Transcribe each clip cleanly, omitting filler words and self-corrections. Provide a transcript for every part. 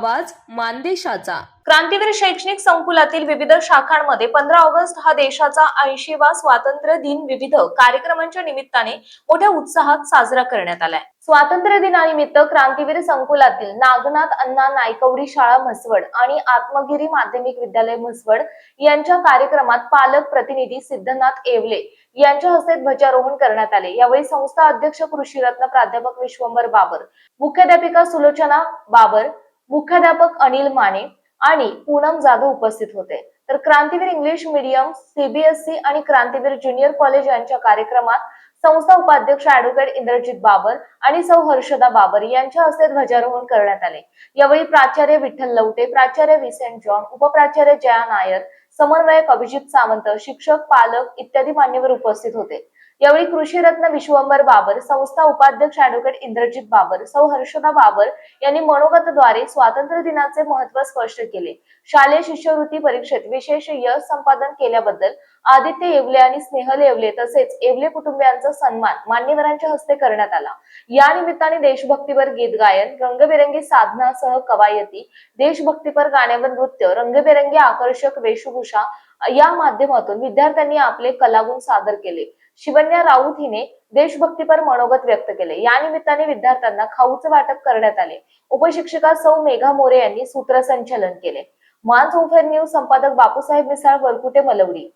आवाज मानदेशाचा। क्रांतीवीर शैक्षणिक संकुलातील विविध शाखांमध्ये 15 ऑगस्ट हा देशाचा 80वा स्वातंत्र्य दिन विविध कार्यक्रमांच्या निमित्ताने मोठ्या उत्साहात साजरा करण्यात आलाय। स्वातंत्र्य दिनानिमित्त क्रांतीवीर संकुलातील नागनाथ अण्णा नायकवडी शाळा म्हसवड आणि आत्मगिरी माध्यमिक विद्यालय म्हसवड यांच्या कार्यक्रमात पालक प्रतिनिधी सिद्धनाथ येवले यांच्या हस्ते ध्वजारोहण करण्यात आले। यावेळी संस्था अध्यक्ष कृषीरत्न प्राध्यापक विश्वंभर बाबर, मुख्याध्यापिका सुलोचना बाबर, मुख्याध्यापक अनिल माने आणि पूनम जाधव उपस्थित होते। तर क्रांतीवीर इंग्लिश मीडियम, सीबीएसई आणि क्रांतीवीर ज्युनियर कॉलेज यांच्या कार्यक्रमात संस्था उपाध्यक्ष ॲडव्होकेट इंद्रजित बाबर आणि सौ हर्षदा बाबर यांच्या हस्ते ध्वजारोहण करण्यात आले। यावेळी प्राचार्य विठ्ठल लवटे, प्राचार्य विसेंट जॉन, उपप्राचार्य जया नायर, समन्वयक अभिजित सावंत, शिक्षक, पालक इत्यादी मान्यवर उपस्थित होते। यावेळी कृषीरत्न विश्वंभर बाबर, संस्था उपाध्यक्ष ॲडव्होकेट इंद्रजित बाबर, सौ हर्षदा बाबर यांनी मनोगतद्वारे स्वातंत्र्य दिनाचे महत्त्व स्पष्ट केले। शालेय शिष्यवृत्ती परीक्षेत विशेष यश संपादन केल्याबद्दल आदित्य येवले आणि स्नेहल येवले तसेच येवले कुटुंबियांचा सन्मान मान्यवरांच्या हस्ते करण्यात आला। या निमित्ताने देशभक्तीपर गीत गायन, रंगबेरंगी साधनासह कवायती, देशभक्तीपर गाण्यावर नृत्य, रंगबेरंगी आकर्षक वेशभूषा या माध्यमातून विद्यार्थ्यांनी आपले कलागुण सादर केले। शिवन्या राऊत हिने देशभक्तीपर मनोगत व्यक्त केले। या निमित्ताने विद्यार्थ्यांना खाऊचे वाटप करण्यात आले। उपशिक्षिका सौ मेघा मोरे यांनी सूत्रसंचालन केले। मान चौफेर न्यूज संपादक बापूसाहेब मिसाळ, वरकुटे, मलवडी।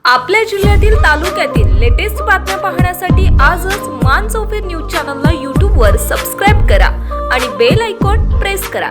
आपल्या जिल्ह्यातील तालुक्यातील लेटेस्ट बातम्या पाहण्यासाठी आजच मान चौफेर न्यूज चॅनलला YouTube वर सबस्क्राईब करा आणि बेल आयकॉन प्रेस करा।